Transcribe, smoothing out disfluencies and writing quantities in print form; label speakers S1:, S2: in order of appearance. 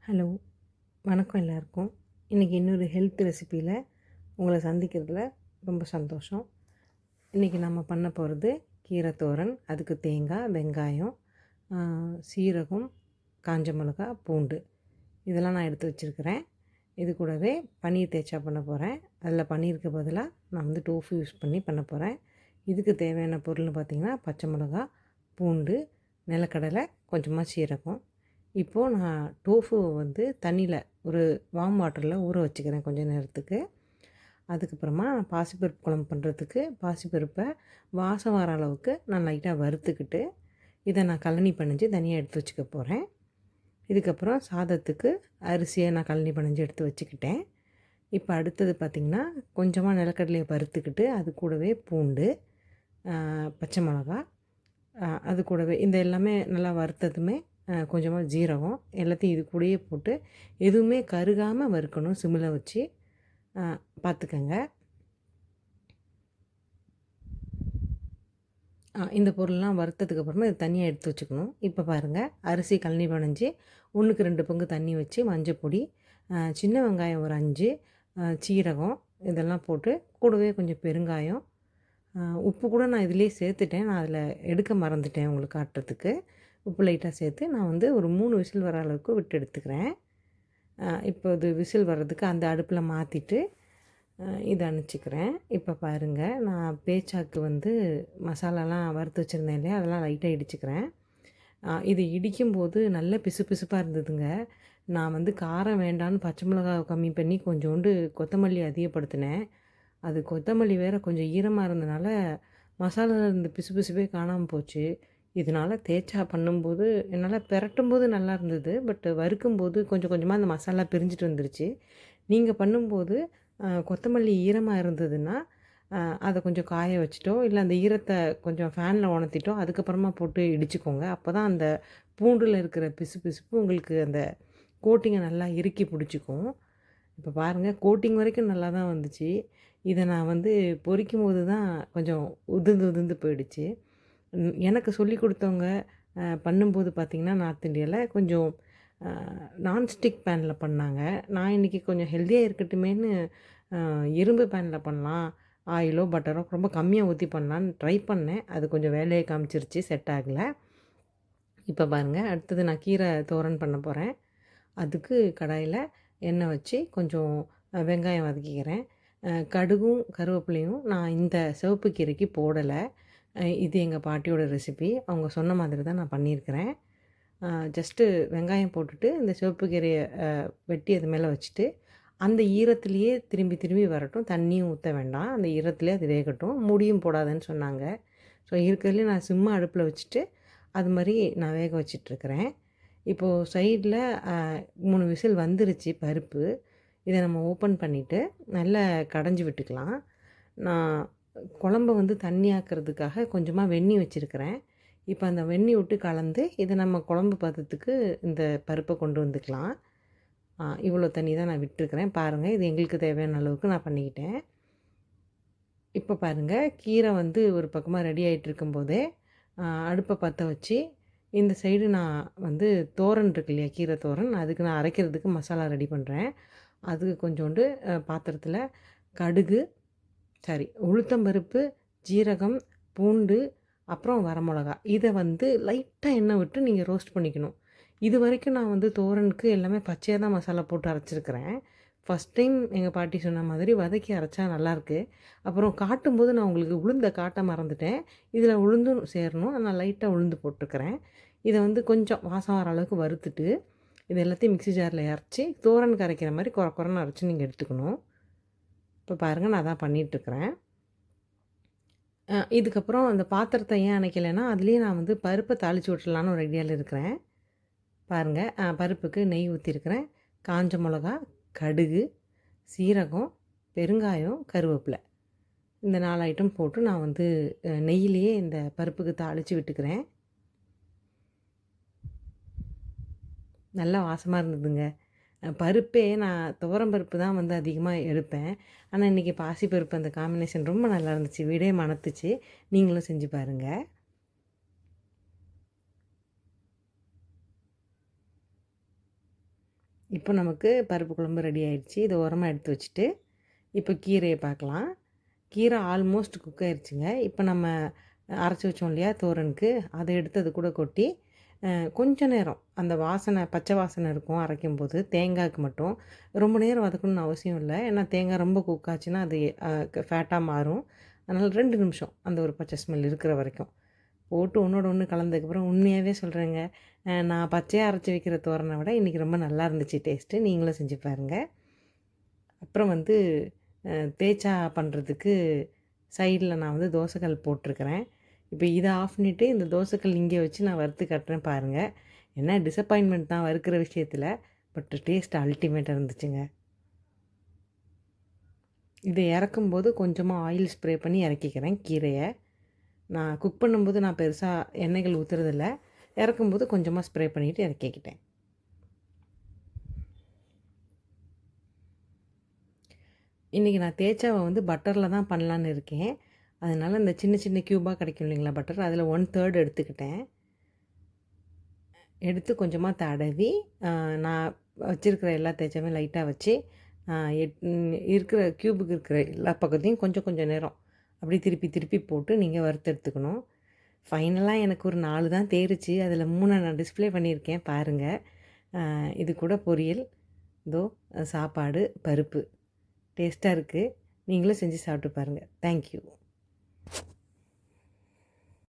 S1: Hello, வணக்கம் எல்லாருக்கும். இன்றைக்கி இன்னொரு ஹெல்த் ரெசிப்பியில் உங்களை சந்திக்கிறதுல ரொம்ப சந்தோஷம். இன்றைக்கி நம்ம பண்ண போகிறது கீரை தோரன். அதுக்கு தேங்காய், வெங்காயம், சீரகம், காஞ்ச மிளகா, பூண்டு இதெல்லாம் நான் எடுத்து வச்சுருக்கிறேன். இது கூடவே பன்னீர் தேய்ச்சா பண்ண போகிறேன். அதில் பன்னீருக்கு பதிலாக நான் வந்து டோஃபு யூஸ் பண்ணி பண்ண போகிறேன். இதுக்கு தேவையான பொருள்னு பார்த்திங்கன்னா பச்சை மிளகா, பூண்டு, நிலக்கடலை, கொஞ்சமாக சீரகம். இப்போது நான் டோஃபு வந்து தண்ணியில் ஒரு வார்ம் வாட்டரில் ஊற வச்சுக்கிறேன் கொஞ்சம் நேரத்துக்கு. அதுக்கப்புறமா நான் பாசிப்பருப்பு குழம்பு பண்ணுறதுக்கு பாசிப்பருப்பை வாசம் வர அளவுக்கு நான் லைட்டாக வறுத்துக்கிட்டு இதை நான் கழனி பணிஞ்சு தனியாக எடுத்து வச்சுக்க போகிறேன். இதுக்கப்புறம் சாதத்துக்கு அரிசியை நான் கழனி பணிஞ்சு எடுத்து வச்சுக்கிட்டேன். இப்போ அடுத்தது பார்த்திங்கன்னா கொஞ்சமாக நிலக்கடலையை வறுத்துக்கிட்டு அது கூடவே பூண்டு, பச்சை மிளகா, அது கூடவே இந்த எல்லாமே நல்லா வறுத்ததுமே கொஞ்சமாக ஜீரகம் எல்லாத்தையும் இது கூடயே போட்டு எதுவுமே கருகாமல் வறுக்கணும். சிம்மில் வச்சு பார்த்துக்கங்க. இந்த பொருள்லாம் வறுத்ததுக்கப்புறமா இது தனியாக எடுத்து வச்சுக்கணும். இப்போ பாருங்கள், அரிசி கழனி பனைஞ்சி 1க்கு 2 பங்கு தண்ணி வச்சு மஞ்சப்பொடி, சின்ன வெங்காயம் ஒரு 5, சீரகம் இதெல்லாம் போட்டு கூடவே கொஞ்சம் பெருங்காயம், உப்பு கூட நான் இதிலே சேர்த்துட்டேன். நான் அதில் எடுக்க மறந்துட்டேன் உங்களுக்கு காட்டுறதுக்கு. உப்பு லைட்டாக சேர்த்து நான் வந்து ஒரு 3 விசில் வர அளவுக்கு விட்டு எடுத்துக்கிறேன். இப்போ இது விசில் வர்றதுக்கு அந்த அடுப்பில் மாற்றிட்டு இதை அனுப்பிச்சிக்கிறேன். இப்போ பாருங்கள், நான் பேச்சாக்கு வந்து மசாலாலாம் வறுத்து வச்சுருந்தேன் இல்லையா, அதெல்லாம் லைட்டாக இடிச்சுக்கிறேன். இது இடிக்கும்போது நல்ல பிசுப்பாக இருந்ததுங்க. நான் வந்து காரம் வேண்டான்னு பச்சை மிளகாவை கம்மி பண்ணி கொஞ்சோண்டு கொத்தமல்லி அதிகப்படுத்தினேன். அது கொத்தமல்லி வேறு கொஞ்சம் ஈரமாக இருந்தனால மசாலாவில் இருந்த பிசுப்பே காணாமல் போச்சு. இதனால் தேய்ச்சா பண்ணும்போது என்னால் பெரட்டும்போது நல்லா இருந்தது. பட் வறுக்கும்போது கொஞ்சம் கொஞ்சமாக அந்த மசாலா பிரிஞ்சுட்டு வந்துருச்சு. நீங்கள் பண்ணும்போது கொத்தமல்லி ஈரமாக இருந்ததுன்னா அதை கொஞ்சம் காய வச்சுட்டோ இல்லை அந்த ஈரத்தை கொஞ்சம் ஃபேனில் உணர்த்திட்டோ அதுக்கப்புறமா போட்டு இடிச்சுக்கோங்க. அப்போ தான் அந்த பூண்டில் இருக்கிற பிசுப்பு உங்களுக்கு அந்த கோட்டிங்கை நல்லா இறுக்கி பிடிச்சிக்கும். இப்போ பாருங்கள், கோட்டிங் வரைக்கும் நல்லா தான் வந்துச்சு. இதை நான் வந்து பொரிக்கும் போது தான் கொஞ்சம் உதிர்ந்து போயிடுச்சு. எனக்கு சொல்லி கொடுத்தவங்க பண்ணும்போது பார்த்திங்கன்னா நார்த் இந்தியாவில் கொஞ்சம் நான்ஸ்டிக் பேனில் பண்ணாங்க. நான் இன்றைக்கி கொஞ்சம் ஹெல்த்தியாக இருக்கட்டுமேன்னு இரும்பு பேனில் பண்ணலாம், ஆயிலோ பட்டரோ ரொம்ப கம்மியாக ஊற்றி பண்ணலான்னு ட்ரை பண்ணேன். அது கொஞ்சம் வேலையை காமிச்சிருச்சு, செட் ஆகலை. இப்போ பாருங்கள், அடுத்தது நான் கீரை தோரன் பண்ண போகிறேன். அதுக்கு கடாயில் எண்ணெய் வச்சு கொஞ்சம் வெங்காயம் வதக்கிக்கிறேன். கடுகும் கருவேப்பிலையும் நான் இந்த சிவப்பு கீரைக்கு போடலை. இது எங்கள் பாட்டியோட ரெசிபி. அவங்க சொன்ன மாதிரி தான் நான் பண்ணியிருக்கிறேன். ஜஸ்ட்டு வெங்காயம் போட்டுட்டு இந்த சிவப்பு கீரையை வெட்டி அது மேலே வச்சுட்டு அந்த ஈரத்துலேயே திரும்பி வரட்டும், தண்ணியும் ஊற்ற வேண்டாம், அந்த ஈரத்துலேயே அது வேகட்டும், மூடியும் போடாதுன்னு சொன்னாங்க. ஸோ இருக்கிறதுலேயே நான் சிம்மா அடுப்பில் வச்சுட்டு அது மாதிரி நான் வேக வச்சிட்ருக்கிறேன். இப்போது சைடில் 3 விசில் வந்துருச்சு பருப்பு. இதை நம்ம ஓப்பன் பண்ணிவிட்டு நல்லா கடைஞ்சி விட்டுக்கலாம். நான் குழம்ப வந்து தண்ணியாக்கிறதுக்காக கொஞ்சமாக வெந்நீர் வச்சுருக்கிறேன். இப்போ அந்த வெந்நீர் விட்டு கலந்து இதை நம்ம குழம்பு பதத்துக்கு இந்த பருப்பை கொண்டு வந்துக்கலாம். இவ்வளோ தண்ணி தான் நான் விட்டுருக்கிறேன். பாருங்கள், இது எங்களுக்கு தேவையான அளவுக்கு நான் பண்ணிக்கிட்டேன். இப்போ பாருங்கள், கீரை வந்து ஒரு பக்கமாக ரெடி ஆகிட்டு இருக்கும்போதே அடுப்பை பற்ற வச்சு இந்த சைடு நான் வந்து தோரன் இருக்கு இல்லையா, கீரை தோரன், அதுக்கு நான் அரைக்கிறதுக்கு மசாலா ரெடி பண்ணுறேன். அதுக்கு கொஞ்சோண்டு பாத்திரத்தில் கடுகு, உளுத்தம்பருப்பு, ஜீரகம், பூண்டு, அப்புறம் வரமிளகா இதை வந்து லைட்டாக எண்ணெய் விட்டு நீங்கள் ரோஸ்ட் பண்ணிக்கணும். இது வரைக்கும் நான் வந்து தோரனுக்கு எல்லாமே பச்சையாக தான் மசாலா போட்டு அரைச்சிருக்கிறேன். ஃபஸ்ட் டைம் எங்கள் பாட்டி சொன்ன மாதிரி வதக்கி அரைச்சா நல்லாயிருக்கு. அப்புறம் காட்டும்போது நான் உங்களுக்கு உளுந்தை காட்ட மறந்துட்டேன். இதில் உளுந்தும் சேரணும், நான் லைட்டாக உளுந்து போட்டிருக்கிறேன். இதை வந்து கொஞ்சம் வாசம் வர அளவுக்கு வறுத்துட்டு இது எல்லாத்தையும் மிக்ஸி ஜாரில் அரைச்சி தோரனுக்கு அரைக்கிற மாதிரி குறைன்னு அரைச்சி நீங்கள் எடுத்துக்கணும். இப்போ பாருங்கள், நான் அதான் பண்ணிகிட்ருக்கிறேன். இதுக்கப்புறம் அந்த பாத்திரத்தை ஏன் அணைக்கலைன்னா அதுலேயே நான் வந்து பருப்பை தாளித்து விட்டுலான்னு ஒரு ஐடியாவில் இருக்கிறேன். பாருங்கள், பருப்புக்கு நெய் ஊற்றிருக்கிறேன். காஞ்ச மிளகா, கடுகு, சீரகம், பெருங்காயம், கருவேப்பிலை இந்த 4 ஐட்டம் போட்டு நான் வந்து நெய்யிலேயே இந்த பருப்புக்கு தாளித்து விட்டுக்கிறேன். நல்லா வாசமாக இருந்ததுங்க. பருப்பே நான் துவரம் பருப்பு தான் வந்து அதிகமாக எடுப்பேன். ஆனால் இன்றைக்கி பாசிப்பருப்பு அந்த காம்பினேஷன் ரொம்ப நல்லா இருந்துச்சு, வீடே மணத்துச்சு. நீங்களும் செஞ்சு பாருங்கள். இப்போ நமக்கு பருப்பு குழம்பு ரெடி ஆயிடுச்சு. இதை ஓரமாக எடுத்து வச்சுட்டு இப்போ கீரையை பார்க்கலாம். கீரை ஆல்மோஸ்ட் குக் ஆயிடுச்சுங்க. இப்போ நம்ம அரைச்சி வச்சோம் இல்லையா தோரனுக்கு, அதை எடுத்து அது கூட கொட்டி கொஞ்ச நேரம் அந்த வாசனை பச்சை வாசனை இருக்கும் அரைக்கும்போது. தேங்காய்க்கு மட்டும் ரொம்ப நேரம் வதக்கணும்னு அவசியம் இல்லை. ஏன்னா தேங்காய் ரொம்ப குக் ஆச்சுன்னா அது ஃபேட்டாக மாறும். அதனால் 2 நிமிஷம் அந்த ஒரு பச்சை ஸ்மெல் இருக்கிற வரைக்கும் போட்டு ஒன்றோட ஒன்று கலந்ததுக்கப்புறம் உண்மையாகவே சொல்கிறேங்க, நான் பச்சையாக அரைச்சி வைக்கிற தோரனை விட இன்றைக்கி ரொம்ப நல்லா இருந்துச்சு டேஸ்ட்டு. நீங்களும் செஞ்சு பாருங்கள். அப்புறம் வந்து தேச்சா பண்ணுறதுக்கு சைடில் நான் வந்து தோசைக்கல் போட்டிருக்கிறேன். இப்போ இதை ஆஃப் பண்ணிவிட்டு இந்த தோசைக்கல் இங்கே வச்சு நான் வறுத்து கட்டுறேன் பாருங்கள். என்ன டிசப்பாயின்மெண்ட் தான் வறுக்கிற விஷயத்தில், பட் டேஸ்ட் அல்டிமேட்டாக இருந்துச்சுங்க. இதை இறக்கும்போது கொஞ்சமாக ஆயில் ஸ்ப்ரே பண்ணி இறக்கிக்கிறேன் கீரையை. நான் குக் பண்ணும்போது நான் பெருசாக எண்ணெய்கள் ஊற்றுறதில்ல. இறக்கும்போது கொஞ்சமாக ஸ்ப்ரே பண்ணிவிட்டு இறக்கிக்கிட்டேன். இன்றைக்கி நான் தேச்சாவை வந்து பட்டரில் தான் பண்ணலான்னு இருக்கேன். அதனால் இந்த சின்ன சின்ன க்யூபாக கிடைக்கும் இல்லைங்களா பட்டர், அதில் 1/3 எடுத்துக்கிட்டேன். எடுத்து கொஞ்சமாக தடவி நான் வச்சுருக்கிற எல்லா தேய்ச்சாமே லைட்டாக வச்சு இருக்கிற க்யூபுக்கு இருக்கிற எல்லா பக்கத்தையும் கொஞ்சம் கொஞ்சம் நேரம் அப்படி திருப்பி திருப்பி போட்டு நீங்கள் வறுத்தெடுத்துக்கணும். ஃபைனலாக எனக்கு ஒரு 4 தான் தேறிச்சு. அதில் 3 நான் டிஸ்ப்ளே பண்ணியிருக்கேன் பாருங்கள். இது கூட பொரியல், இதோ சாப்பாடு, பருப்பு. டேஸ்ட்டாக இருக்குது. நீங்களும் செஞ்சு சாப்பிட்டு பாருங்கள். தேங்க்யூ.